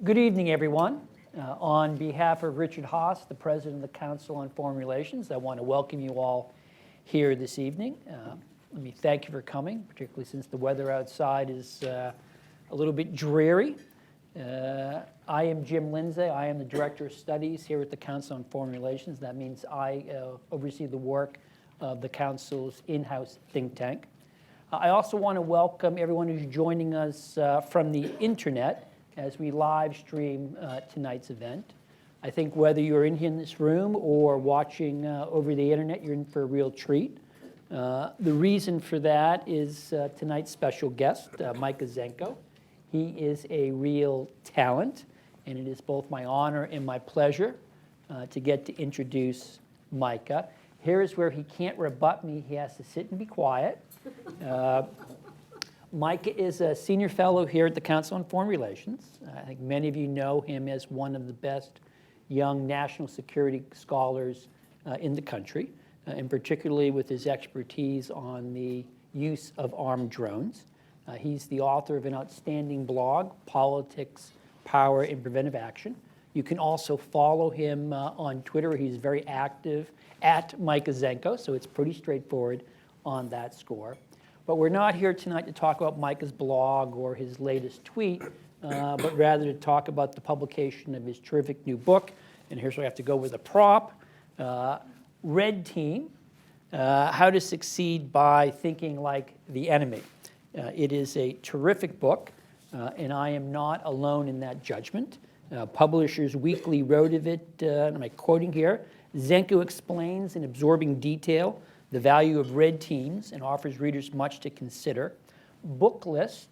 Good evening, everyone. On behalf of Richard Haas, the President of the Council on Foreign Relations, I want to welcome you all here this evening. Let me thank you for coming, particularly since the weather outside is a little bit dreary. I am Jim Lindsay. I am the Director of Studies here at the Council on Foreign Relations. That means I oversee the work of the Council's in-house think tank. I also want to welcome everyone who's joining us from the internet as we live stream tonight's event. I think whether you're in here in this room or watching over the internet, you're in for a real treat. The reason for that is tonight's special guest, Micah Zenko. He is a real talent, and it is both my honor and my pleasure to get to introduce Micah. Here is where he can't rebut me. He has to sit and be quiet. Micah is a senior fellow here at the Council on Foreign Relations. I think many of you know him as one of the best young national security scholars in the country, and particularly with his expertise on the use of armed drones. He's the author of an outstanding blog, Politics, Power, and Preventive Action. You can also follow him on Twitter. He's very active at Micah Zenko, so it's pretty straightforward on that score. But we're not here tonight to talk about Micah's blog or his latest tweet, but rather to talk about the publication of his terrific new book. And here's where I have to go with a prop. Red Team, How to Succeed by Thinking Like the Enemy. It is a terrific book, and I am not alone in that judgment. Publishers Weekly wrote of it, and I'm quoting here, Zenko explains in absorbing detail the value of red teams and offers readers much to consider. Booklist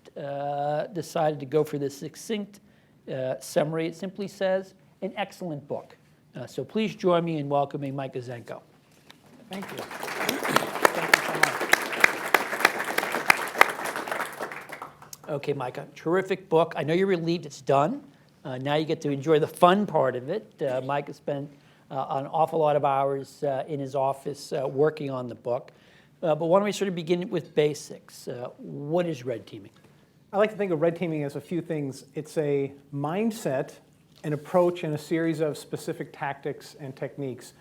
decided to go for the succinct summary. It simply says, an excellent book. So please join me in welcoming Micah Zenko. Thank you. Thank you so much. Okay, Micah, terrific book. I know you're relieved it's done. Now you get to enjoy the fun part of it. Micah spent an awful lot of hours in his office working on the book. But why don't we sort of begin with basics? What is red teaming? I like to think of red teaming as a few things. It's a mindset, an approach, and a series of specific tactics and techniques.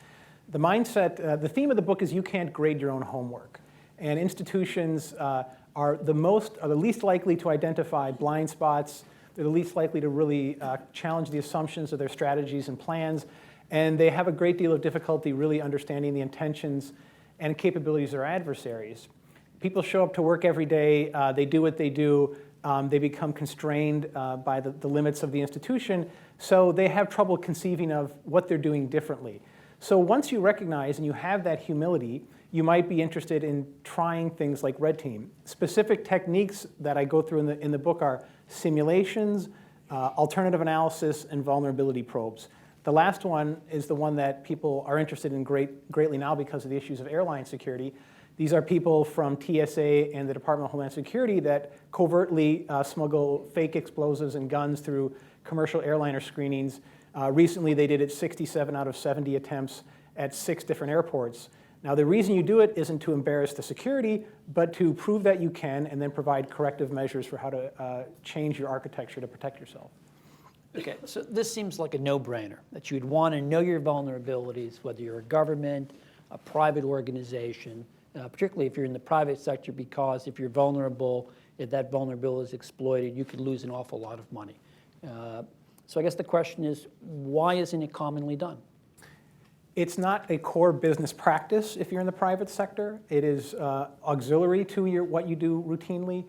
The mindset, the theme of the book is you can't grade your own homework. And institutions are the least likely to identify blind spots. They're the least likely to really challenge the assumptions of their strategies and plans. And they have a great deal of difficulty really understanding the intentions and capabilities of their adversaries. People show up to work every day, they do what they do, they become constrained by the limits of the institution, so they have trouble conceiving of what they're doing differently. So once you recognize and you have that humility, you might be interested in trying things like Red Team. Specific techniques that I go through in the book are simulations, alternative analysis, and vulnerability probes. The last one is the one that people are interested in greatly now because of the issues of airline security. These are people from TSA and the Department of Homeland Security that covertly smuggle fake explosives and guns through commercial airliner screenings. Recently, they did it 67 out of 70 attempts at 6 different airports. Now, the reason you do it isn't to embarrass the security, but to prove that you can and then provide corrective measures for how to change your architecture to protect yourself. Okay, so this seems like a no-brainer, that you'd want to know your vulnerabilities, whether you're a government, a private organization, particularly if you're in the private sector, because if you're vulnerable, if that vulnerability is exploited, you could lose an awful lot of money. So I guess the question is, why isn't it commonly done? It's not a core business practice if you're in the private sector. It is auxiliary to what you do routinely.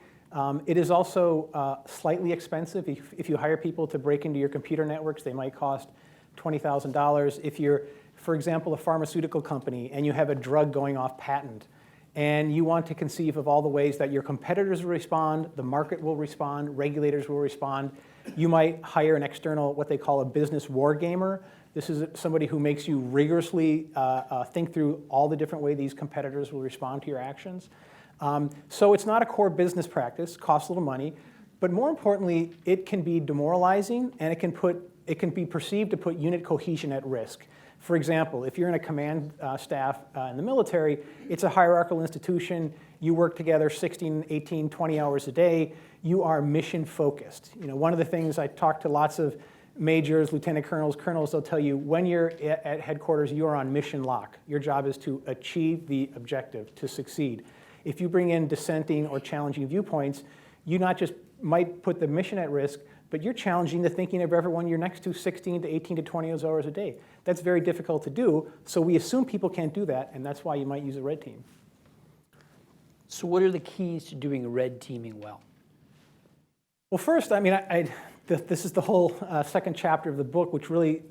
It is also slightly expensive. If you hire people to break into your computer networks, they might cost $20,000. If you're, for example, a pharmaceutical company and you have a drug going off patent and you want to conceive of all the ways that your competitors will respond, the market will respond, regulators will respond, you might hire an external, what they call a business war gamer. This is somebody who makes you rigorously think through all the different ways these competitors will respond to your actions. So it's not a core business practice, costs a little money, but more importantly, it can be demoralizing and it can be perceived to put unit cohesion at risk. For example, if you're in a command staff in the military, it's a hierarchical institution. You work together 16, 18, 20 hours a day. you are mission focused. One of the things I talk to lots of majors, lieutenant colonels, they'll tell you when you're at headquarters, you are on mission lock. Your job is to achieve the objective, to succeed. If you bring in dissenting or challenging viewpoints, you not just might put the mission at risk, but you're challenging the thinking of everyone you're next to 16 to 18 to 20 hours a day. That's very difficult to do, so we assume people can't do that, and that's why you might use a red team. So what are the keys to doing red teaming well? Well, first, this is the whole second chapter of the book, which really,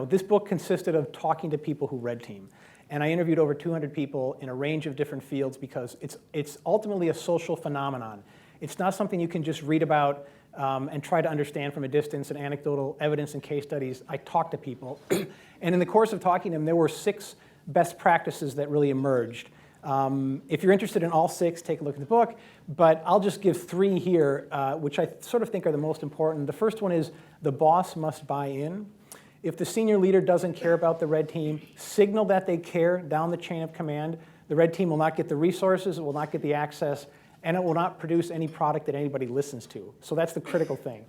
this book consisted of talking to people who red team. And I interviewed over 200 people in a range of different fields because it's ultimately a social phenomenon. It's not something you can just read about and try to understand from a distance and anecdotal evidence and case studies. I talked to people. And in the course of talking to them, there were 6 best practices that really emerged. If you're interested in all 6, take a look at the book. But I'll just give 3 here, which I sort of think are the most important. The first one is the boss must buy in. If the senior leader doesn't care about the red team, signal that they care down the chain of command. The red team will not get the resources, it will not get the access, and it will not produce any product that anybody listens to. So that's the critical thing.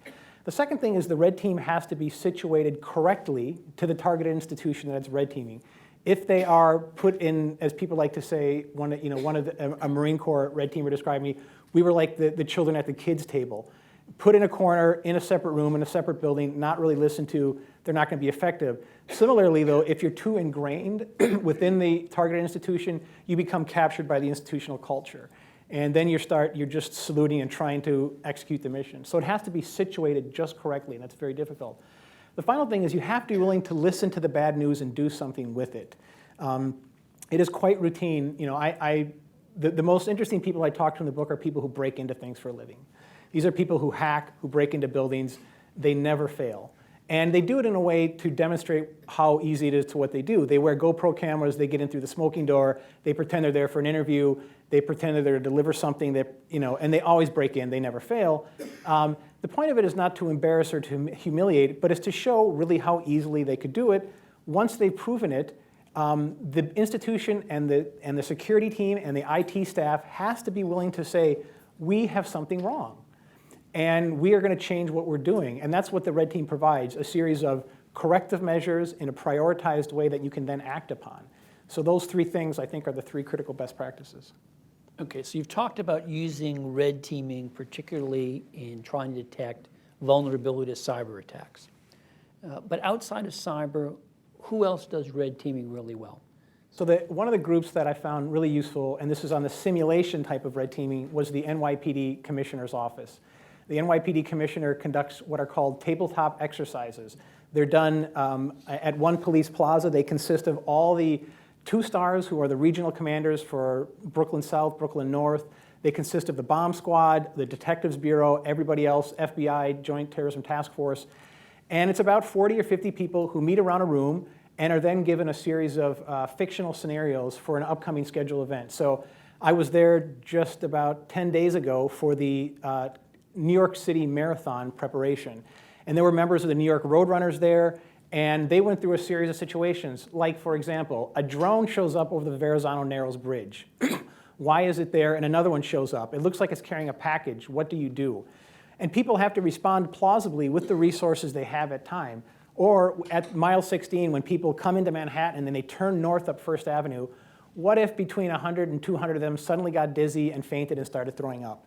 The second thing is the red team has to be situated correctly to the targeted institution that it's red teaming. If they are put in, as people like to say, a Marine Corps red teamer described me, we were like the children at the kids' table. Put in a corner, in a separate room, in a separate building, not really listened to, they're not going to be effective. Similarly, though, if you're too ingrained within the targeted institution, you become captured by the institutional culture. And then you're just saluting and trying to execute the mission. So it has to be situated just correctly, and that's very difficult. The final thing is you have to be willing to listen to the bad news and do something with it. It is quite routine. The most interesting people I talk to in the book are people who break into things for a living. These are people who hack, who break into buildings. They never fail. And they do it in a way to demonstrate how easy it is to what they do. They wear GoPro cameras, they get in through the smoking door, they pretend they're there for an interview, they pretend they're there to deliver something, and they always break in, they never fail. The point of it is not to embarrass or to humiliate, but is to show really how easily they could do it. Once they've proven it, the institution and the security team and the IT staff has to be willing to say, we have something wrong. And we are going to change what we're doing. And that's what the red team provides, a series of corrective measures in a prioritized way that you can then act upon. So those 3 things, I think, are the 3 critical best practices. Okay, so you've talked about using red teaming, particularly in trying to detect vulnerability to cyber attacks. But outside of cyber, who else does red teaming really well? So one of the groups that I found really useful, and this is on the simulation type of red teaming, was the NYPD Commissioner's Office. The NYPD Commissioner conducts what are called tabletop exercises. They're done at one police plaza. They consist of all the 2-stars who are the regional commanders for Brooklyn South, Brooklyn North. They consist of the bomb squad, the detectives bureau, everybody else, FBI, Joint Terrorism Task Force. And it's about 40 or 50 people who meet around a room and are then given a series of fictional scenarios for an upcoming scheduled event. So I was there just about 10 days ago for the New York City Marathon preparation. And there were members of the New York Roadrunners there, and they went through a series of situations. Like, for example, a drone shows up over the Verrazano Narrows Bridge. Why is it there? And another one shows up. It looks like it's carrying a package. What do you do? And people have to respond plausibly with the resources they have at time. Or at mile 16, when people come into Manhattan and then they turn north up First Avenue, what if between 100 and 200 of them suddenly got dizzy and fainted and started throwing up?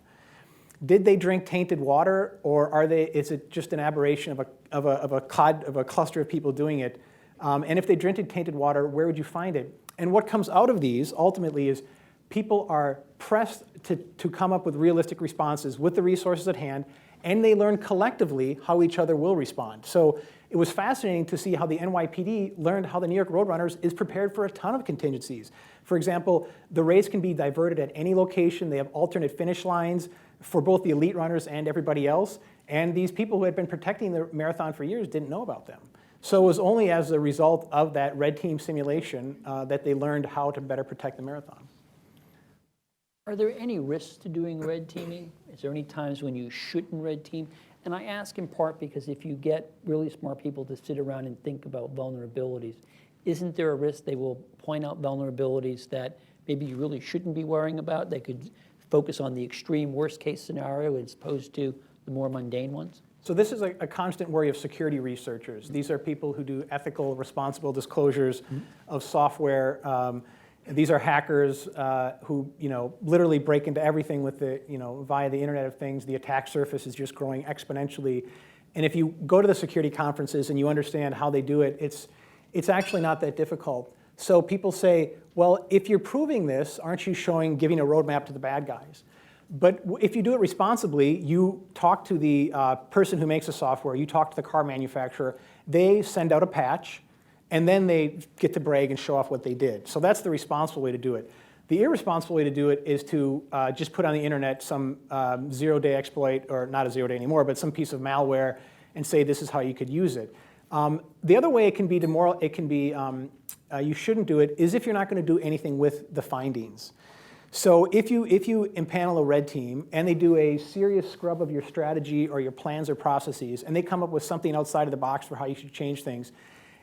Did they drink tainted water, or is it just an aberration of a cluster of people doing it? And if they drank tainted water, where would you find it? And what comes out of these, ultimately, is people are pressed to come up with realistic responses with the resources at hand, and they learn collectively how each other will respond. So it was fascinating to see how the NYPD learned how the New York Roadrunners is prepared for a ton of contingencies. For example, the race can be diverted at any location. They have alternate finish lines for both the elite runners and everybody else. And these people who had been protecting the marathon for years didn't know about them. So it was only as a result of that red team simulation that they learned how to better protect the marathon. Are there any risks to doing red teaming? Is there any times when you shouldn't red team? And I ask in part because if you get really smart people to sit around and think about vulnerabilities, isn't there a risk they will point out vulnerabilities that maybe you really shouldn't be worrying about? They could focus on the extreme worst-case scenario as opposed to the more mundane ones? So this is a constant worry of security researchers. These are people who do ethical, responsible disclosures of software. These are hackers who, literally break into everything with via the Internet of Things. The attack surface is just growing exponentially. And if you go to the security conferences and you understand how they do it, it's actually not that difficult. So people say, well, if you're proving this, aren't you giving a roadmap to the bad guys? But if you do it responsibly, you talk to the person who makes the software, you talk to the car manufacturer, they send out a patch, and then they get to brag and show off what they did. So that's the responsible way to do it. The irresponsible way to do it is to just put on the internet some zero-day exploit, or not a zero-day anymore, but some piece of malware, and say this is how you could use it. The other way it can be you shouldn't do it, is if you're not going to do anything with the findings. So if you impanel a red team and they do a serious scrub of your strategy or your plans or processes, and they come up with something outside of the box for how you should change things,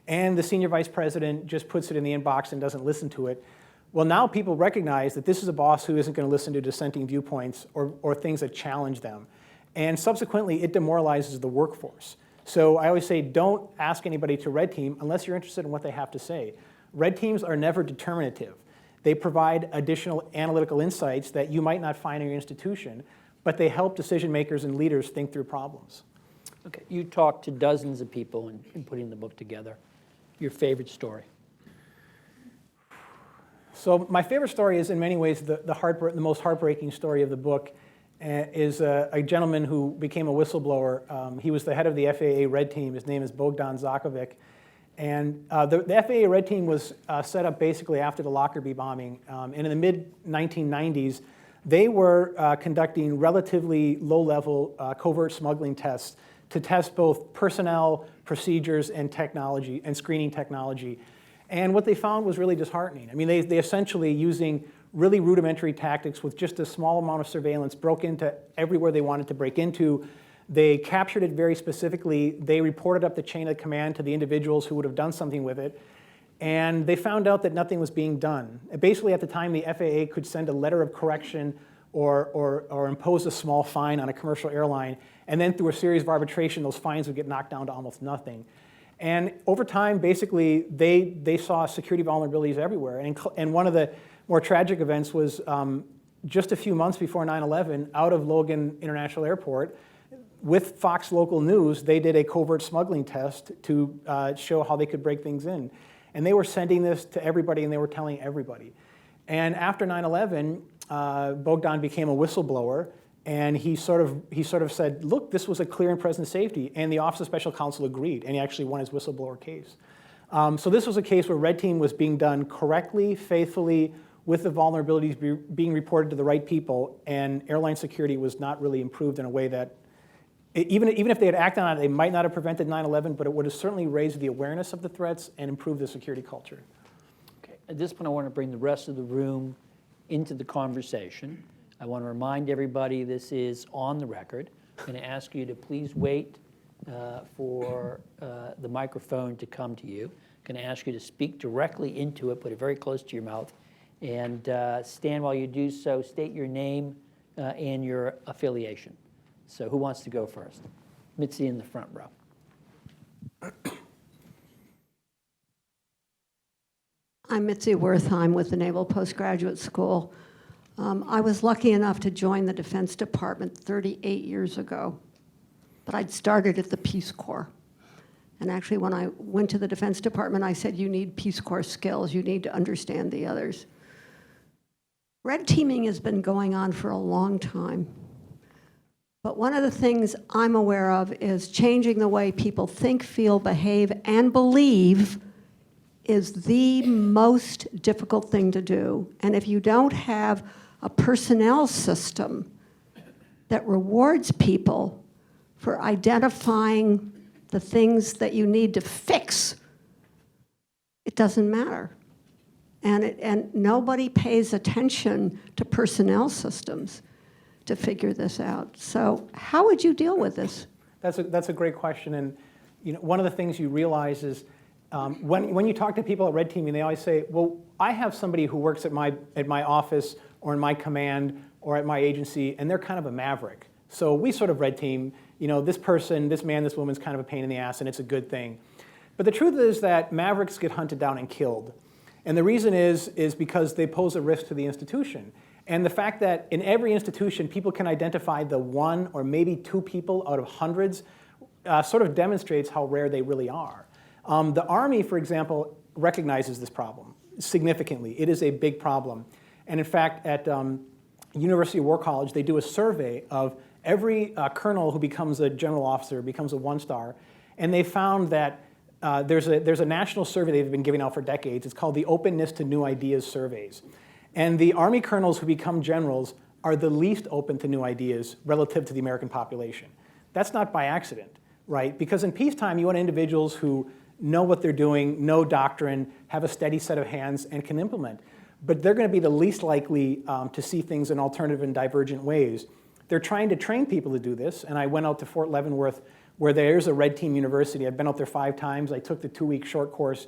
and the senior vice president just puts it in the inbox and doesn't listen to it, well, now people recognize that this is a boss who isn't going to listen to dissenting viewpoints or things that challenge them. And subsequently, it demoralizes the workforce. So I always say, don't ask anybody to red team unless you're interested in what they have to say. Red teams are never determinative. They provide additional analytical insights that you might not find in your institution, but they help decision makers and leaders think through problems. Okay, you talked to dozens of people in putting the book together. Your favorite story? So my favorite story is, in many ways, the most heartbreaking story of the book is a gentleman who became a whistleblower. He was the head of the FAA Red Team. His name is Bogdan Zakovic. And the FAA Red Team was set up basically after the Lockerbie bombing. And in the mid-1990s, they were conducting relatively low-level covert smuggling tests to test both personnel, procedures, and technology, and screening technology. And what they found was really disheartening. I mean, they essentially, using really rudimentary tactics with just a small amount of surveillance, broke into everywhere they wanted to break into. They captured it very specifically. They reported up the chain of command to the individuals who would have done something with it. And they found out that nothing was being done. Basically, at the time, the FAA could send a letter of correction or impose a small fine on a commercial airline. And then through a series of arbitration, those fines would get knocked down to almost nothing. And over time, basically, they saw security vulnerabilities everywhere. And one of the more tragic events was just a few months before 9/11, out of Logan International Airport, with Fox Local News, they did a covert smuggling test to show how they could break things in. And they were sending this to everybody, and they were telling everybody. And after 9/11, Bogdan became a whistleblower, and he sort of said, look, this was a clear and present safety. And the Office of Special Counsel agreed, and he actually won his whistleblower case. So this was a case where red team was being done correctly, faithfully, with the vulnerabilities being reported to the right people, and airline security was not really improved in a way that, even if they had acted on it, they might not have prevented 9/11, but it would have certainly raised the awareness of the threats and improved the security culture. Okay. At this point, I want to bring the rest of the room into the conversation. I want to remind everybody this is on the record. I'm going to ask you to please wait for the microphone to come to you. I'm going to ask you to speak directly into it, put it very close to your mouth, and stand while you do so. State your name and your affiliation. So who wants to go first? Mitzi in the front row. I'm Mitzi Wertheim with the Naval Postgraduate School. I was lucky enough to join the Defense Department 38 years ago, but I'd started at the Peace Corps. And actually, when I went to the Defense Department, I said, you need Peace Corps skills. You need to understand the others. Red teaming has been going on for a long time. But one of the things I'm aware of is changing the way people think, feel, behave, and believe is the most difficult thing to do. And if you don't have a personnel system that rewards people for identifying the things that you need to fix, it doesn't matter. And nobody pays attention to personnel systems to figure this out. So how would you deal with this? That's a great question. And one of the things you realize is when you talk to people at red teaming, they always say, well, I have somebody who works at my office or in my command or at my agency, and they're kind of a maverick. So we sort of red team, this person, this man, this woman's kind of a pain in the ass, and it's a good thing. But the truth is that mavericks get hunted down and killed. And the reason is because they pose a risk to the institution. And the fact that in every institution, people can identify the one or maybe two people out of hundreds sort of demonstrates how rare they really are. The Army, for example, recognizes this problem significantly. It is a big problem. And in fact, at University of War College, they do a survey of every colonel who becomes a general officer, becomes a one-star, and they found that there's a national survey they've been giving out for decades. It's called the Openness to New Ideas Surveys. And the Army colonels who become generals are the least open to new ideas relative to the American population. That's not by accident, right? Because in peacetime, you want individuals who know what they're doing, know doctrine, have a steady set of hands, and can implement. But they're going to be the least likely to see things in alternative and divergent ways. They're trying to train people to do this, and I went out to Fort Leavenworth, where there's a Red Team University. I've been out there 5 times. I took the 2-week short course.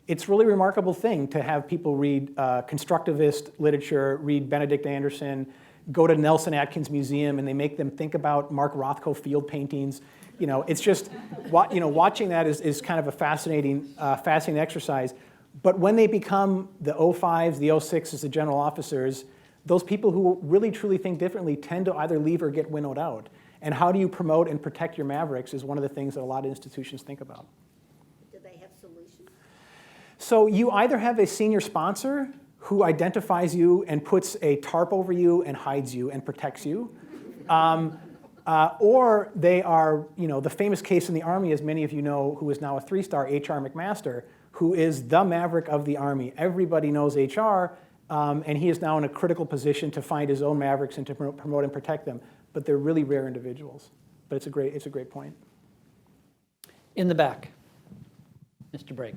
It's really a remarkable thing to have people read constructivist literature, read Benedict Anderson, go to Nelson Atkins Museum, and they make them think about Mark Rothko field paintings. It's just, watching that is kind of a fascinating exercise. But when they become the 05s, the 06s, the general officers, those people who really truly think differently tend to either leave or get winnowed out. And how do you promote and protect your mavericks is one of the things that a lot of institutions think about. Do they have solutions? So you either have a senior sponsor who identifies you and puts a tarp over you and hides you and protects you. Or they are, the famous case in the Army, as many of you know, who is now a 3-star, H.R. McMaster, who is the maverick of the Army. Everybody knows H.R., and he is now in a critical position to find his own mavericks and to promote and protect them. But they're really rare individuals. But it's a great point. In the back, Mr. Brake.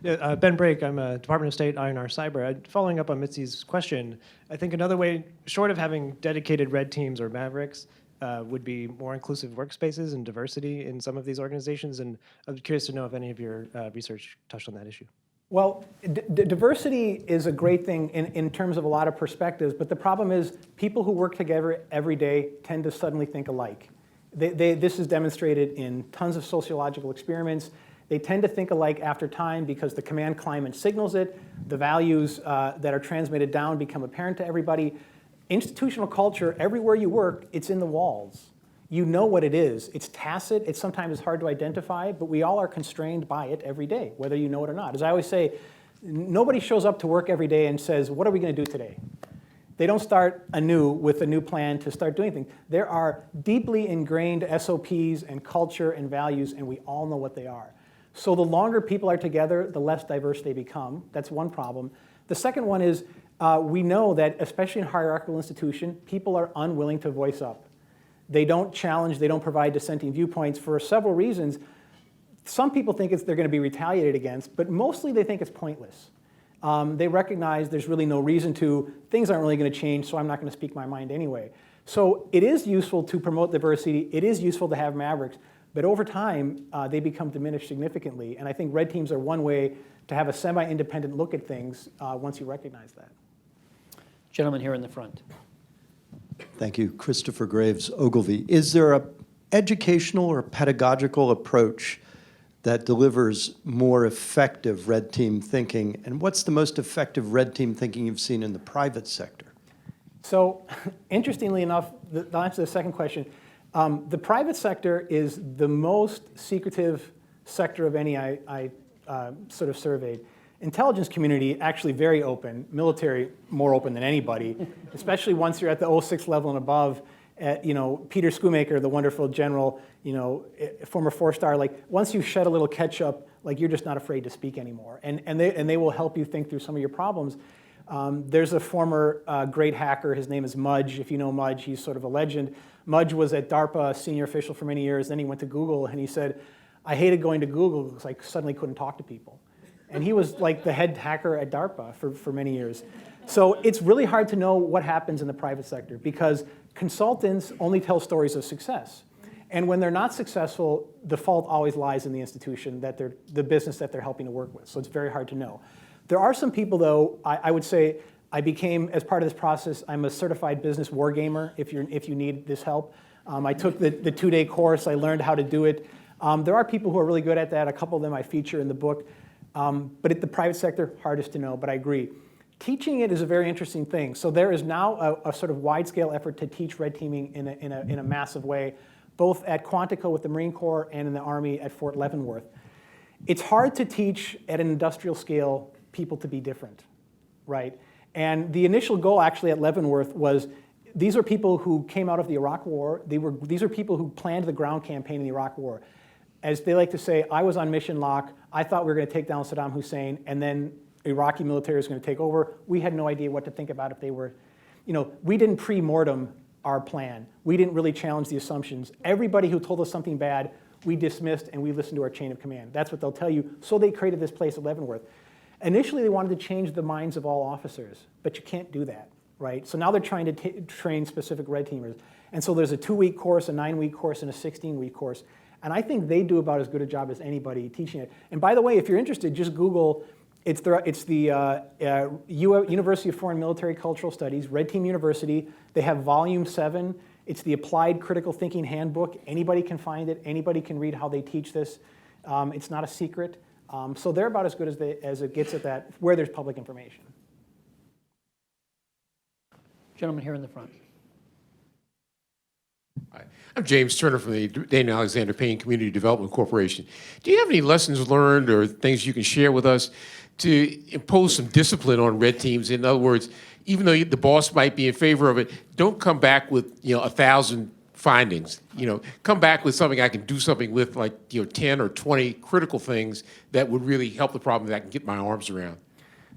Yeah, Ben Brake, I'm a Department of State INR Cyber. Following up on Mitzi's question, I think another way, short of having dedicated red teams or mavericks, would be more inclusive workspaces and diversity in some of these organizations. And I'm curious to know if any of your research touched on that issue. Well, diversity is a great thing in terms of a lot of perspectives, but the problem is people who work together every day tend to suddenly think alike. This is demonstrated in tons of sociological experiments. They tend to think alike after time because the command climate signals it. The values that are transmitted down become apparent to everybody. Institutional culture, everywhere you work, it's in the walls. You know what it is. It's tacit. It's sometimes hard to identify, but we all are constrained by it every day, whether you know it or not. As I always say, nobody shows up to work every day and says, what are we going to do today? They don't start anew with a new plan to start doing things. There are deeply ingrained SOPs and culture and values, and we all know what they are. So the longer people are together, the less diverse they become. That's one problem. The second one is we know that, especially in hierarchical institutions, people are unwilling to voice up. They don't challenge, they don't provide dissenting viewpoints for several reasons. Some people think they're going to be retaliated against, but mostly they think it's pointless. They recognize there's really no reason to, things aren't really going to change, so I'm not going to speak my mind anyway. So it is useful to promote diversity, it is useful to have mavericks, but over time, they become diminished significantly. And I think red teams are one way to have a semi-independent look at things once you recognize that. Gentleman here in the front. Thank you. Christopher Graves, Ogilvy. Is there an educational or pedagogical approach that delivers more effective red team thinking? And what's the most effective red team thinking you've seen in the private sector? So interestingly enough, I'll answer the second question. The private sector is the most secretive sector of any I sort of surveyed. Intelligence community, actually very open. Military, more open than anybody, especially once you're at the 06 level and above. Peter Schoonmaker, the wonderful general, former 4-star, like once you shed a little ketchup, like you're just not afraid to speak anymore. And they will help you think through some of your problems. There's a former great hacker, his name is Mudge. If you know Mudge, he's sort of a legend. Mudge was at DARPA, a senior official for many years. Then he went to Google and he said, I hated going to Google because I suddenly couldn't talk to people. And he was like the head hacker at DARPA for many years. So it's really hard to know what happens in the private sector because consultants only tell stories of success. And when they're not successful, the fault always lies in the institution, the business that they're helping to work with. So it's very hard to know. There are some people, though, I would say, I became, as part of this process, I'm a certified business war gamer if you need this help. I took the 2-day course. I learned how to do it. There are people who are really good at that. A couple of them I feature in the book. But at the private sector, hardest to know, but I agree. Teaching it is a very interesting thing. So there is now a sort of wide-scale effort to teach red teaming in a massive way, both at Quantico with the Marine Corps and in the Army at Fort Leavenworth. It's hard to teach at an industrial scale people to be different, right? And the initial goal actually at Leavenworth was, these are people who came out of the Iraq War. These are people who planned the ground campaign in the Iraq War. As they like to say, I was on mission lock. I thought we were going to take down Saddam Hussein, and then Iraqi military was going to take over. We had no idea what to think about if they were, we didn't pre-mortem our plan. We didn't really challenge the assumptions. Everybody who told us something bad, we dismissed and we listened to our chain of command. That's what they'll tell you. So they created this place at Leavenworth. Initially, they wanted to change the minds of all officers, but you can't do that, right? So now they're trying to train specific red teamers. And so there's a 2-week course, a 9-week course, and a 16-week course. And I think they do about as good a job as anybody teaching it. And by the way, if you're interested, just Google. It's the University of Foreign Military Cultural Studies, Red Team University. They have volume 7. It's the Applied Critical Thinking Handbook. Anybody can find it. Anybody can read how they teach this. It's not a secret. So they're about as good as it gets at that, where there's public information. Gentleman here in the front. Hi. I'm James Turner from the Dana Alexander Payne Community Development Corporation. Do you have any lessons learned or things you can share with us to impose some discipline on red teams? In other words, even though the boss might be in favor of it, don't come back with 1,000 findings. Come back with something I can do something with, like 10 or 20 critical things that would really help the problem that I can get my arms around.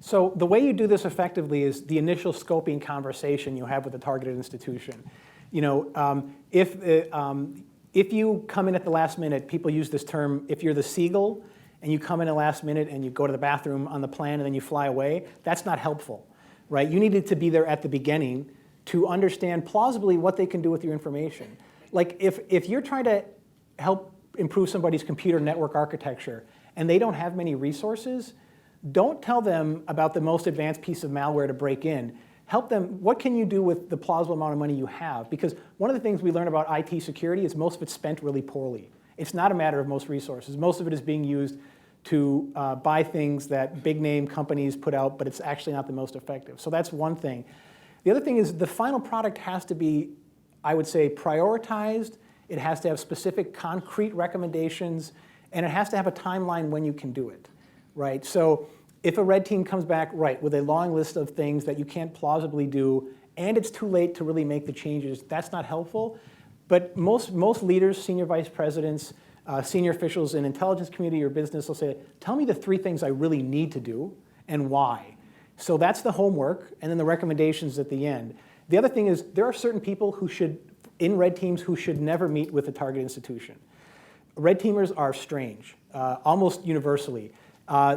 So the way you do this effectively is the initial scoping conversation you have with a targeted institution. If you come in at the last minute, people use this term, if you're the seagull and you come in at the last minute and you go to the bathroom on the plan and then you fly away, that's not helpful, right? You needed to be there at the beginning to understand plausibly what they can do with your information. Like if you're trying to help improve somebody's computer network architecture and they don't have many resources, don't tell them about the most advanced piece of malware to break in. Help them, what can you do with the plausible amount of money you have? Because one of the things we learn about IT security is most of it's spent really poorly. It's not a matter of most resources. Most of it is being used to buy things that big name companies put out, but it's actually not the most effective. So that's one thing. The other thing is the final product has to be, I would say, prioritized. It has to have specific concrete recommendations, and it has to have a timeline when you can do it, right? So if a red team comes back, right, with a long list of things that you can't plausibly do, and it's too late to really make the changes, that's not helpful. But most leaders, senior vice presidents, senior officials in intelligence community or business will say, tell me the 3 things I really need to do and why. So that's the homework, and then the recommendations at the end. The other thing is there are certain people who should, in red teams, who should never meet with a target institution. Red teamers are strange, almost universally.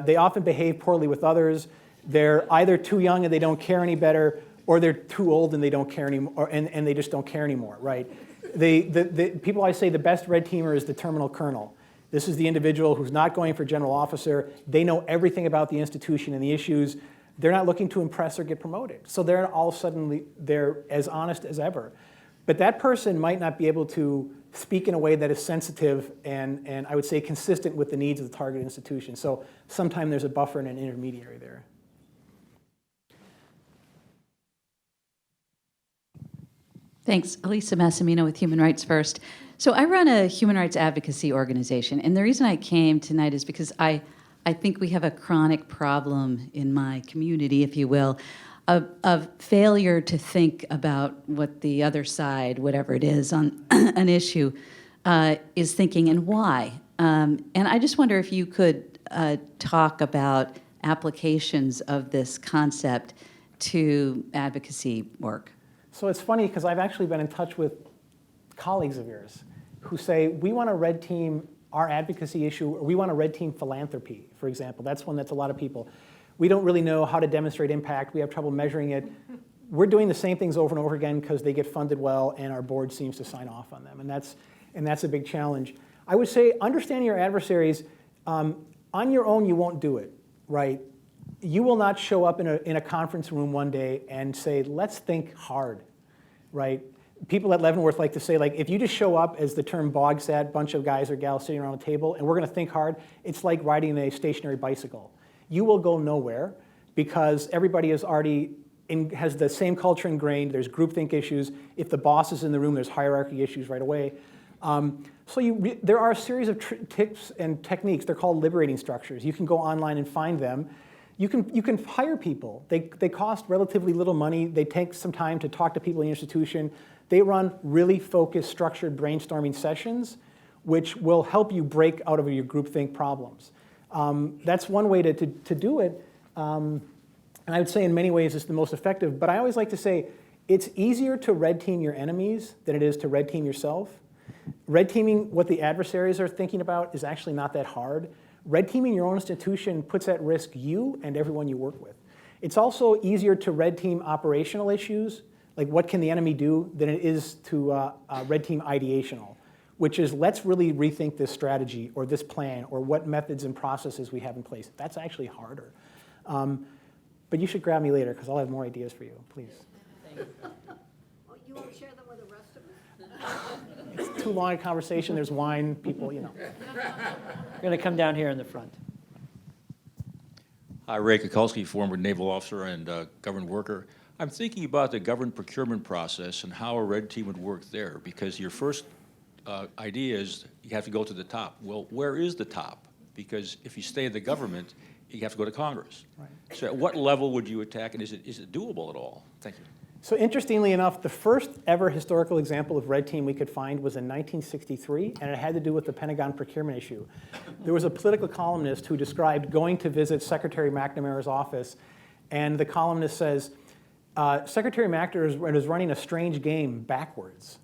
They often behave poorly with others. They're either too young and they don't care any better, or they're too old and they don't care anymore, and they just don't care anymore, right? The people I say the best red teamer is the terminal colonel. This is the individual who's not going for general officer. They know everything about the institution and the issues. They're not looking to impress or get promoted. So they're all suddenly, they're as honest as ever. But that person might not be able to speak in a way that is sensitive and I would say consistent with the needs of the target institution. So sometimes there's a buffer and an intermediary there. Thanks. Elisa Massimino with Human Rights First. So I run a human rights advocacy organization, and the reason I came tonight is because I think we have a chronic problem in my community, if you will, of failure to think about what the other side, whatever it is, on an issue is thinking and why. And I just wonder if you could talk about applications of this concept to advocacy work. So it's funny because I've actually been in touch with colleagues of yours who say, we want to red team our advocacy issue, or we want to red team philanthropy, for example. That's one that's a lot of people. We don't really know how to demonstrate impact. We have trouble measuring it. We're doing the same things over and over again because they get funded well and our board seems to sign off on them. And that's a big challenge. I would say understanding your adversaries, on your own you won't do it, right? you will not show up in a conference room one day and say, let's think hard, right? People at Leavenworth like to say, like, if you just show up, as the term BOGSAT, bunch of guys or gals sitting around a table, and we're going to think hard, it's like riding a stationary bicycle. You will go nowhere because everybody is already has the same culture ingrained. There's groupthink issues. If the boss is in the room, there's hierarchy issues right away. There are a series of tips and techniques. They're called liberating structures. You can go online and find them. You can hire people. They cost relatively little money. They take some time to talk to people in the institution. They run really focused, structured brainstorming sessions, which will help you break out of your groupthink problems. That's one way to do it. And I would say in many ways it's the most effective. But I always like to say it's easier to red team your enemies than it is to red team yourself. Red teaming what the adversaries are thinking about is actually not that hard. Red teaming your own institution puts at risk you and everyone you work with. It's also easier to red team operational issues, like what can the enemy do, than it is to red team ideational, which is let's really rethink this strategy or this plan or what methods and processes we have in place. That's actually harder. But you should grab me later because I'll have more ideas for you, please. Oh, you won't share them with the rest of us? It's too long a conversation. There's wine, people, you know. We're going to come down here in the front. Hi, Ray Kukulski, former naval officer and government worker. I'm thinking about the government procurement process and how a red team would work there, because your first idea is you have to go to the top. Well, where is the top? Because if you stay in the government, you have to go to Congress. Right. So at what level would you attack, and is it doable at all? Thank you. So interestingly enough, the first ever historical example of red team we could find was in 1963, and it had to do with the Pentagon procurement issue. There was a political columnist who described going to visit Secretary McNamara's office, and the columnist says, Secretary McNamara is running a strange game backwards.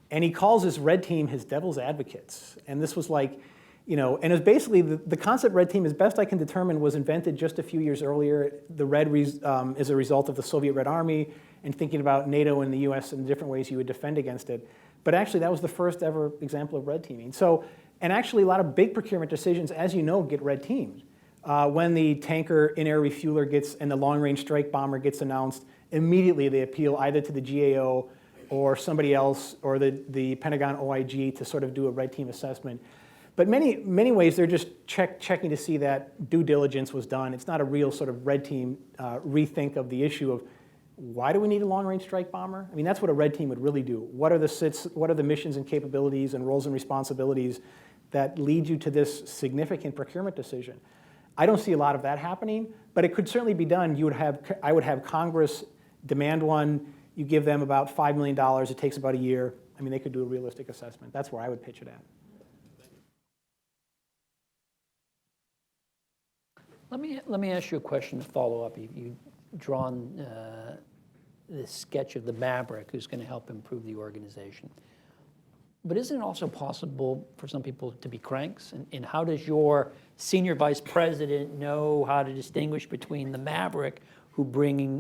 And he calls his red team his devil's advocates. And this was like, you know, and it was basically the concept red team, as best I can determine, was invented just a few years earlier. The red is a result of the Soviet Red Army and thinking about NATO and the US and the different ways you would defend against it. But actually, that was the first ever example of red teaming. So, and actually, a lot of big procurement decisions, as you know, get red teamed. When the tanker in-air refueler gets and the long-range strike bomber gets announced, immediately they appeal either to the GAO or somebody else or the Pentagon OIG to sort of do a red team assessment. But many ways, they're just checking to see that due diligence was done. It's not a real sort of red team rethink of the issue of why do we need a long-range strike bomber? I mean, that's what a red team would really do. What are the missions and capabilities and roles and responsibilities that lead you to this significant procurement decision? I don't see a lot of that happening, but it could certainly be done. I would have Congress demand one. You give them about $5 million. It takes about a year. I mean, they could do a realistic assessment. That's where I would pitch it at. Let me ask you a question to follow up. You've drawn this sketch of the Maverick who's going to help improve the organization. But isn't it also possible for some people to be cranks? And how does your senior vice president know how to distinguish between the Maverick who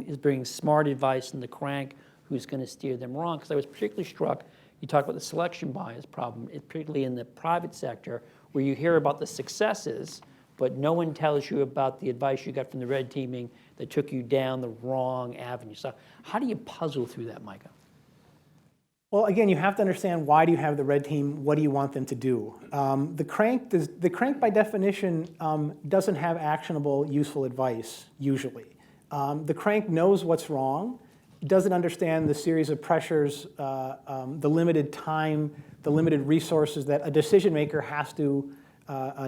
is bringing smart advice and the crank who's going to steer them wrong? Because I was particularly struck, you talk about the selection bias problem, particularly in the private sector, where you hear about the successes, but no one tells you about the advice you got from the red teaming that took you down the wrong avenue. So how do you puzzle through that, Micah? Well, again, you have to understand, why do you have the red team? What do you want them to do? The crank, by definition, doesn't have actionable, useful advice, usually. The crank knows what's wrong, doesn't understand the series of pressures, the limited time, the limited resources that a decision maker has to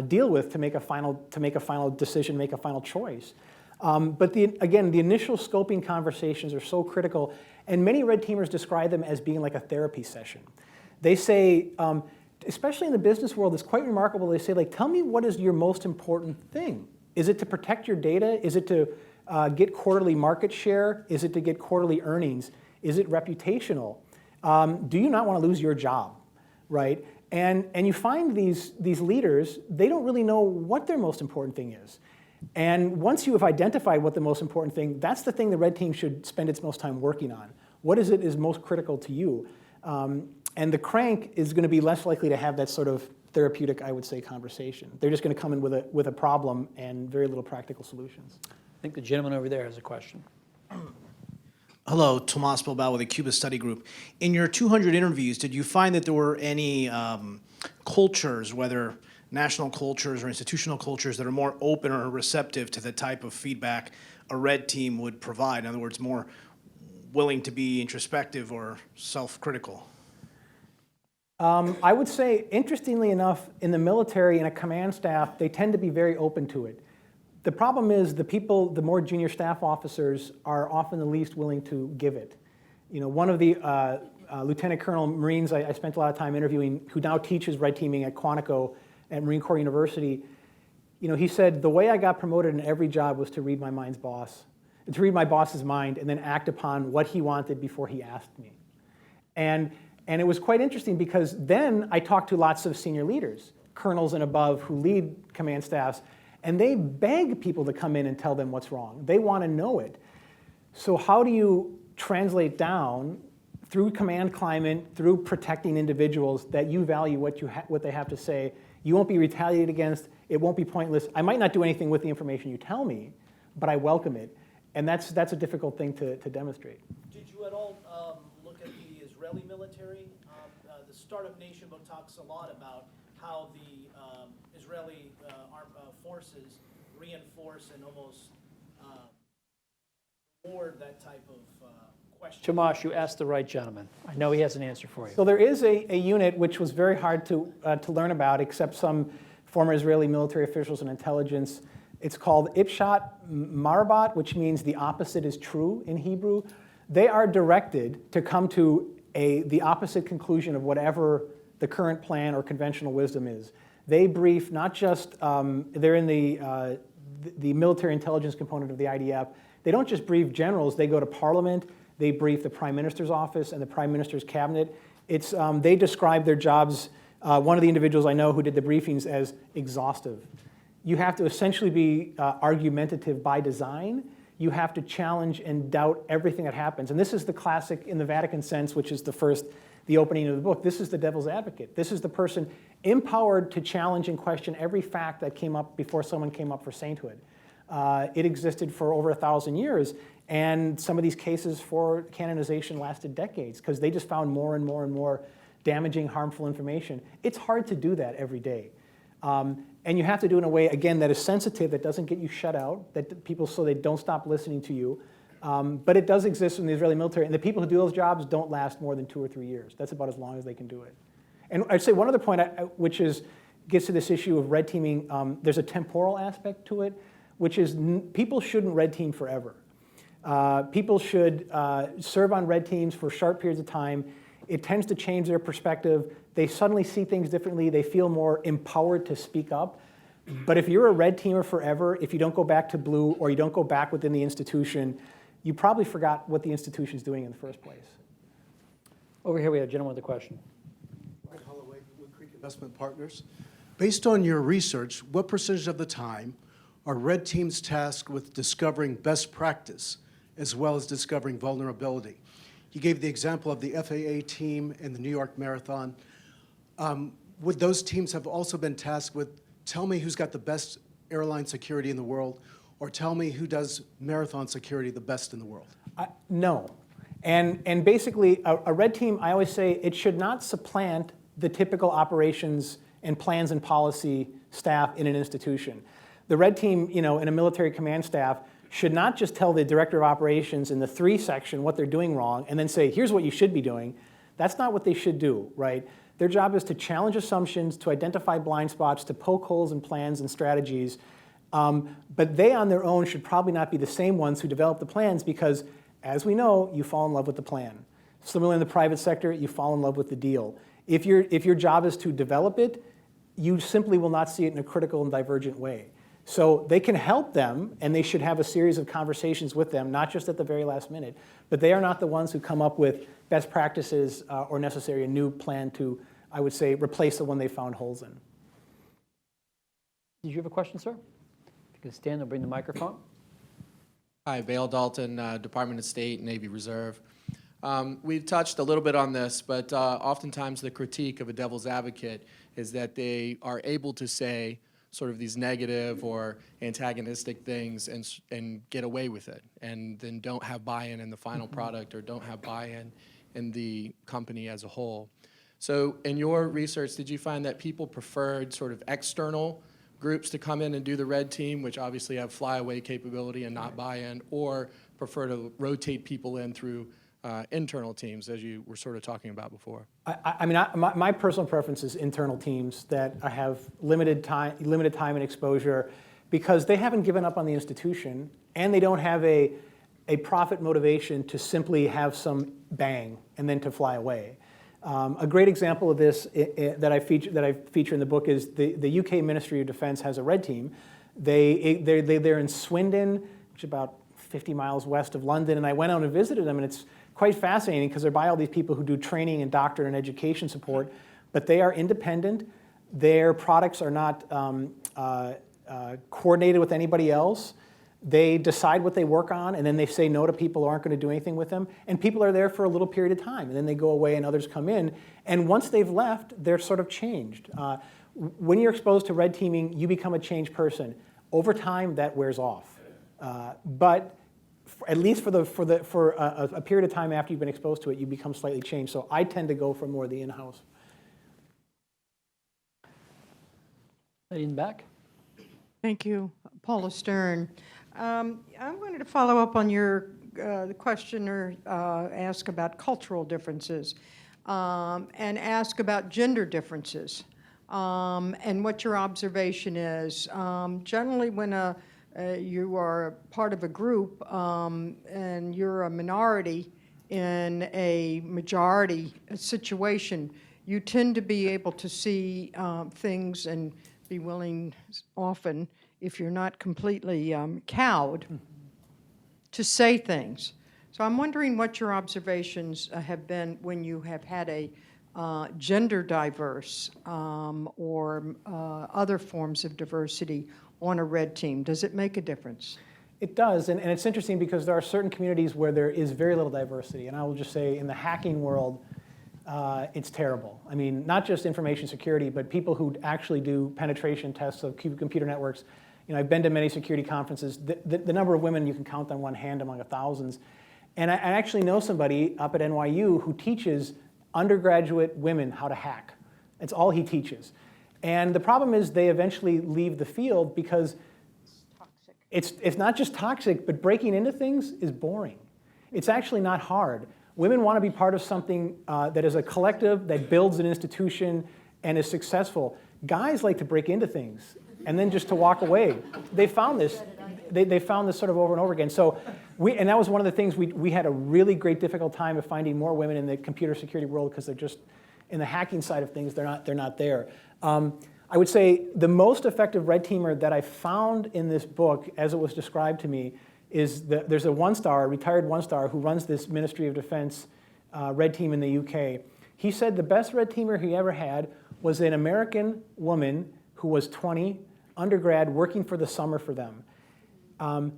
deal with to make a final decision, make a final choice. But again, the initial scoping conversations are so critical, and many red teamers describe them as being like a therapy session. They say, especially in the business world, it's quite remarkable. They say, like, tell me what is your most important thing. Is it to protect your data? Is it to get quarterly market share? Is it to get quarterly earnings? Is it reputational? Do you not want to lose your job, right? And you find these leaders, they don't really know what their most important thing is. And once you have identified what the most important thing, that's the thing the red team should spend its most time working on. What is it is most critical to you? And the crank is going to be less likely to have that sort of therapeutic, I would say, conversation. They're just going to come in with a problem and very little practical solutions. think the gentleman over there has a question. Hello, Tomas Bilbao with the Cuba Study Group. In your 200 interviews, did you find that there were any cultures, whether national cultures or institutional cultures, that are more open or receptive to the type of feedback a red team would provide? In other words, more willing to be introspective or self-critical? I would say, interestingly enough, in the military and a command staff, they tend to be very open to it. The problem is the more junior staff officers are often the least willing to give it. You know, one of the Lieutenant Colonel Marines I spent a lot of time interviewing, who now teaches red teaming at Quantico at Marine Corps University, you know, he said, the way I got promoted in every job was to read my boss's mind and then act upon what he wanted before he asked me. And it was quite interesting because then I talked to lots of senior leaders, colonels and above, who lead command staffs, and they beg people to come in and tell them what's wrong. They want to know it. So how do you translate down through command climate, through protecting individuals, that you value what they have to say? You won't be retaliated against. It won't be pointless. I might not do anything with the information you tell me, but I welcome it. And that's a difficult thing to demonstrate. Did you at all look at the Israeli military? The Startup Nation book talks a lot about how the Israeli armed forces reinforce and almost reward that type of question. Tomas, you asked the right gentleman. I know he has an answer for you. So there is a unit which was very hard to learn about, except some former Israeli military officials and intelligence. It's called Ipshat Marabat, which means the opposite is true in Hebrew. They are directed to come to the opposite conclusion of whatever the current plan or conventional wisdom is. They brief not just, they're in the military intelligence component of the IDF. They don't just brief generals, they go to parliament, they brief the prime minister's office and the prime minister's cabinet. They describe their jobs, one of the individuals I know who did the briefings, as exhaustive. You have to essentially be argumentative by design. You have to challenge and doubt everything that happens. And this is the classic, in the Vatican sense, which is the opening of the book. This is the devil's advocate. This is the person empowered to challenge and question every fact that came up before someone came up for sainthood. It existed for over 1,000 years, and some of these cases for canonization lasted decades because they just found more and more and more damaging, harmful information. It's hard to do that every day. And you have to do it in a way, again, that is sensitive, that doesn't get you shut out, that people, so they don't stop listening to you. But it does exist in the Israeli military, and the people who do those jobs don't last more than 2 or 3 years. That's about as long as they can do it. And I'd say one other point, which gets to this issue of red teaming, there's a temporal aspect to it, which is people shouldn't red team forever. People should serve on red teams for short periods of time. It tends to change their perspective. They suddenly see things differently. They feel more empowered to speak up. But if you're a red teamer forever, if you don't go back to blue or you don't go back within the institution, you probably forgot what the institution's doing in the first place. Over here we have a gentleman with a question. Mike Holloway, Wood Creek Investment Partners. Based on your research, what percentage of the time are red teams tasked with discovering best practice as well as discovering vulnerability? You gave the example of the FAA team and the New York Marathon. Would those teams have also been tasked with, tell me who's got the best airline security in the world, or tell me who does marathon security the best in the world? No. And basically, a red team, I always say, it should not supplant the typical operations and plans and policy staff in an institution. The red team, in a military command staff, should not just tell the director of operations in the 3 section what they're doing wrong and then say, here's what you should be doing. That's not what they should do, right? Their job is to challenge assumptions, to identify blind spots, to poke holes in plans and strategies. But they on their own should probably not be the same ones who develop the plans because, as we know, you fall in love with the plan. Similarly, in the private sector, you fall in love with the deal. If your job is to develop it, you simply will not see it in a critical and divergent way. So they can help them, and they should have a series of conversations with them, not just at the very last minute, but they are not the ones who come up with best practices or necessarily a new plan to, I would say, replace the one they found holes in. Did you have a question, sir? If you could stand and bring the microphone. Hi, Bale Dalton, Department of State, Navy Reserve. We've touched a little bit on this, but oftentimes the critique of a devil's advocate is that they are able to say sort of these negative or antagonistic things and get away with it, and then don't have buy-in in the final product or don't have buy-in in the company as a whole. So in your research, did you find that people preferred sort of external groups to come in and do the red team, which obviously have flyaway capability and not buy-in, or prefer to rotate people in through internal teams, as you were sort of talking about before? I mean, my personal preference is internal teams that have limited time and exposure, because they haven't given up on the institution, and they don't have a profit motivation to simply have some bang and then to fly away. A great example of this that I feature in the book is the UK Ministry of Defence has a red team. They're in Swindon, which is about 50 miles west of London, and I went out and visited them, and it's quite fascinating because they're by all these people who do training and doctorate and education support, but they are independent. Their products are not coordinated with anybody else. They decide what they work on, and then they say no to people who aren't going to do anything with them. And people are there for a little period of time, and then they go away and others come in. And once they've left, they're sort of changed. When you're exposed to red teaming, you become a changed person. Over time, that wears off. But at least for a period of time after you've been exposed to it, you become slightly changed. So I tend to go for more of the in-house. Lady in the back. Thank you. Paula Stern. I wanted to follow up on your the questioner asked about cultural differences and ask about gender differences and what your observation is. Generally, when you are part of a group and you're a minority in a majority situation, you tend to be able to see things and be willing often, if you're not completely cowed, to say things. So I'm wondering what your observations have been when you have had a gender diverse or other forms of diversity on a red team. Does it make a difference? It does, and it's interesting because there are certain communities where there is very little diversity, and I will just say in the hacking world, it's terrible. I mean, not just information security, but people who actually do penetration tests of computer networks. You know, I've been to many security conferences. The number of women you can count on one hand among thousands. And I actually know somebody up at NYU who teaches undergraduate women how to hack. That's all he teaches. And the problem is they eventually leave the field because it's not just toxic, but breaking into things is boring. It's actually not hard. Women want to be part of something that is a collective, that builds an institution and is successful. Guys like to break into things and then just to walk away. They found this. They found this sort of over and over again. So and that was one of the things we had a really great difficult time of finding more women in the computer security world because they're just, in the hacking side of things, they're not there. I would say the most effective red teamer that I found in this book, as it was described to me, is there's a retired one-star who runs this Ministry of Defense red team in the UK. He said the best red teamer he ever had was an American woman who was 20, undergrad, working for the summer for them.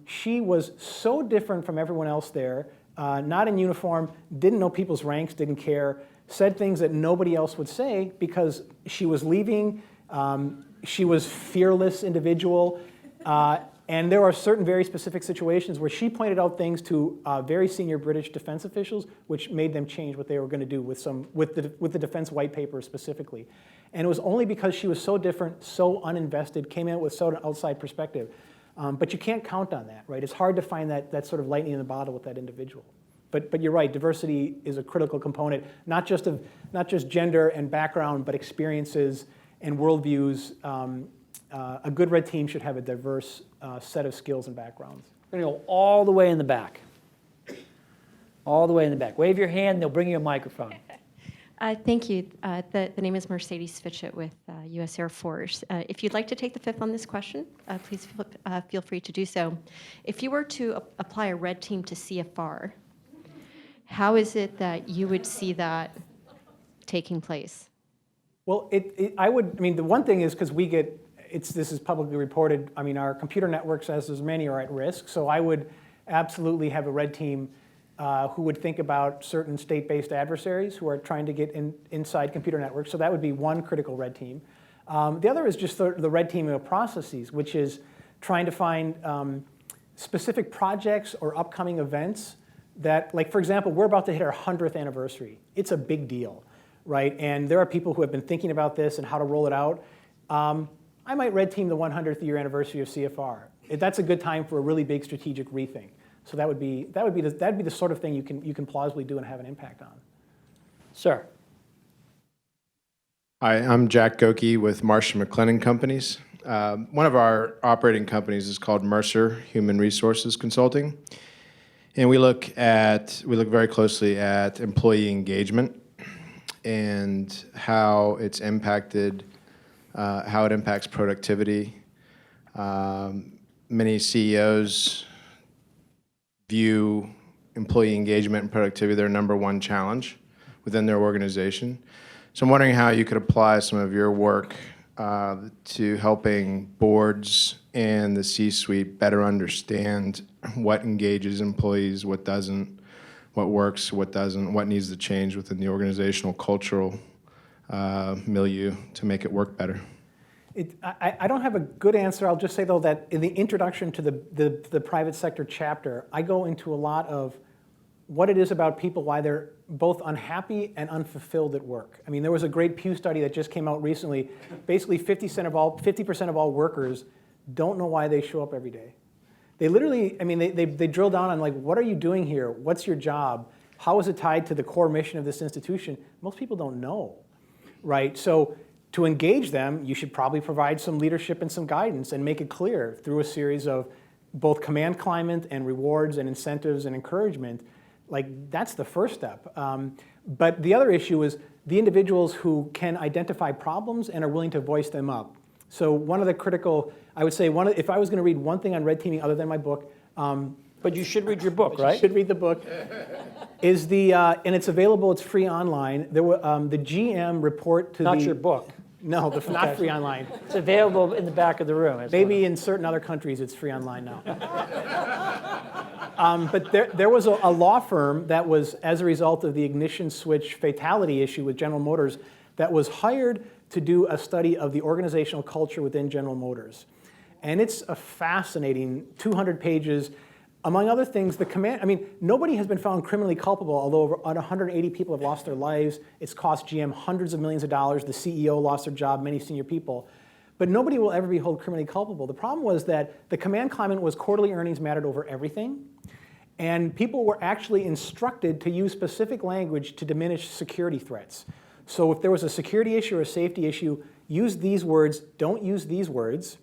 She was so different from everyone else there, not in uniform, didn't know people's ranks, didn't care, said things that nobody else would say because she was leaving. She was fearless individual. And there are certain very specific situations where she pointed out things to very senior British defense officials, which made them change what they were going to do with the defense white paper specifically. And it was only because she was so different, so uninvested, came in with so outside perspective. But you can't count on that, right? It's hard to find that sort of lightning in the bottle with that individual. But you're right, diversity is a critical component, not just gender and background, but experiences and worldviews. A good red team should have a diverse set of skills and backgrounds. We're going to go all the way in the back. All the way in the back. Wave your hand, they'll bring you a microphone. Thank you. The name is Mercedes Fitchett with U.S. Air Force. If you'd like to take the fifth on this question, please feel free to do so. If you were to apply a red team to CFR, how is it that you would see that taking place? Well, the one thing is because we get, this is publicly reported, I mean, our computer networks, as many, are at risk. So I would absolutely have a red team who would think about certain state-based adversaries who are trying to get inside computer networks. So that would be one critical red team. The other is just the red teaming of processes, which is trying to find specific projects or upcoming events that, like for example, we're about to hit our 100th anniversary. It's a big deal, right? And there are people who have been thinking about this and how to roll it out. I might red team the 100th year anniversary of CFR. That's a good time for a really big strategic rethink. So that'd be the sort of thing you can plausibly do and have an impact on. Sir. Hi, I'm Jack Goki with Marsh & McLennan Companies. One of our operating companies is called Mercer Human Resources Consulting, and we look very closely at employee engagement and how it's impacted, how it impacts productivity. Many CEOs view employee engagement and productivity their #1 challenge within their organization. So I'm wondering how you could apply some of your work to helping boards and the C-suite better understand what engages employees, what doesn't, what works, what doesn't, what needs to change within the organizational cultural milieu to make it work better. I don't have a good answer. I'll just say, though, that in the introduction to the private sector chapter, I go into a lot of what it is about people, why they're both unhappy and unfulfilled at work. I mean, there was a great Pew study that just came out recently. Basically, 50% of all workers don't know why they show up every day. They literally, I mean, they drill down on, like, what are you doing here? What's your job? How is it tied to the core mission of this institution? Most people don't know, right? So to engage them, you should probably provide some leadership and some guidance and make it clear through a series of both command climate and rewards and incentives and encouragement. Like, that's the first step. But the other issue is the individuals who can identify problems and are willing to voice them up. So one of the critical, I would say, if I was going to read one thing on red teaming other than my book, but you should read your book, right? You should read the book. Is and it's available. It's free online. There were the GM report to Not your book. No, not free online. It's available in the back of the room. Maybe in certain other countries it's free online now. But there was a law firm that was, as a result of the ignition switch fatality issue with General Motors, that was hired to do a study of the organizational culture within General Motors. And it's a fascinating 200 pages. Among other things, nobody has been found criminally culpable, although over 180 people have lost their lives. It's cost GM hundreds of millions of dollars. The CEO lost their job, many senior people. But nobody will ever be held criminally culpable. The problem was that the command climate was quarterly earnings mattered over everything. And people were actually instructed to use specific language to diminish security threats. So if there was a security issue or a safety issue, use these words, don't use these words.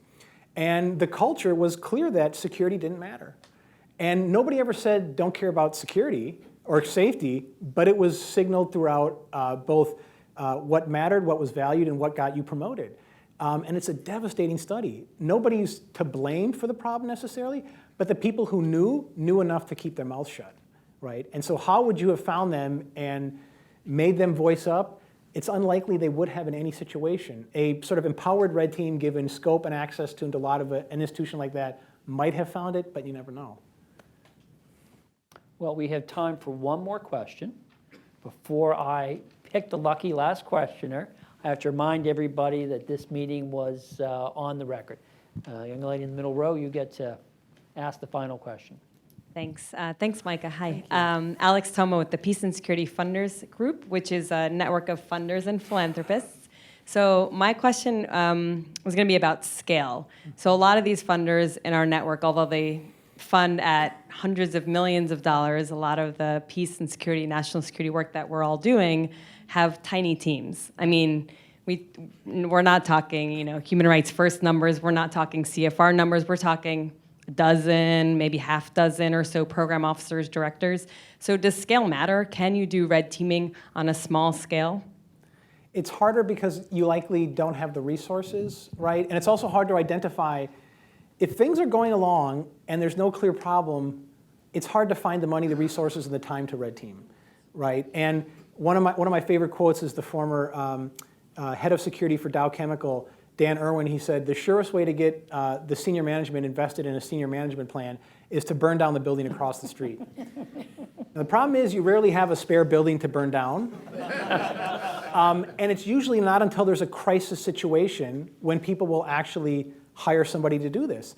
And the culture was clear that security didn't matter. And nobody ever said, don't care about security or safety, but it was signaled throughout both what mattered, what was valued, and what got you promoted. And it's a devastating study. Nobody's to blame for the problem necessarily, but the people who knew enough to keep their mouths shut, right? And so how would you have found them and made them voice up? It's unlikely they would have in any situation. A sort of empowered red team given scope and access to a lot of an institution like that might have found it, but you never know. Well, we have time for one more question. Before I pick the lucky last questioner, I have to remind everybody that this meeting was on the record. Young lady in the middle row, you get to ask the final question. Thanks. Thanks, Micah. Hi. Alex Toma with the Peace and Security Funders Group, which is a network of funders and philanthropists. So my question was going to be about scale. So a lot of these funders in our network, although they fund at hundreds of millions of dollars, a lot of the peace and security, national security work that we're all doing have tiny teams. I mean, we're not talking, human rights first numbers. We're not talking CFR numbers. We're talking a dozen, maybe half dozen or so program officers, directors. So does scale matter? Can you do red teaming on a small scale? It's harder because you likely don't have the resources, right? And it's also hard to identify if things are going along and there's no clear problem. It's hard to find the money, the resources, and the time to red team, right? And one of my favorite quotes is the former head of security for Dow Chemical, Dan Irwin. He said, the surest way to get the senior management invested in a senior management plan is to burn down the building across the street. Now, the problem is you rarely have a spare building to burn down. And it's usually not until there's a crisis situation when people will actually hire somebody to do this.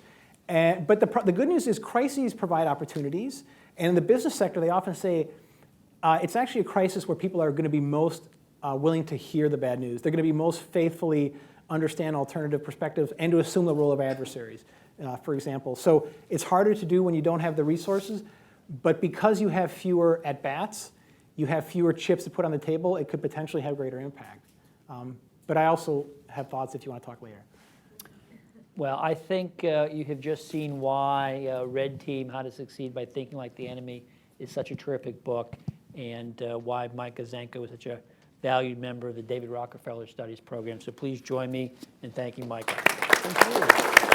But the good news is crises provide opportunities. And in the business sector, they often say it's actually a crisis where people are going to be most willing to hear the bad news. They're going to be most faithfully understand alternative perspectives and to assume the role of adversaries, for example. So it's harder to do when you don't have the resources, but because you have fewer at-bats, you have fewer chips to put on the table, it could potentially have greater impact. But I also have thoughts if you want to talk later. Well, I think you have just seen why Red Team, How to Succeed by Thinking Like the Enemy is such a terrific book, and why Mike Azenko is such a valued member of the David Rockefeller Studies Program. So please join me in thanking Mike. Thank you.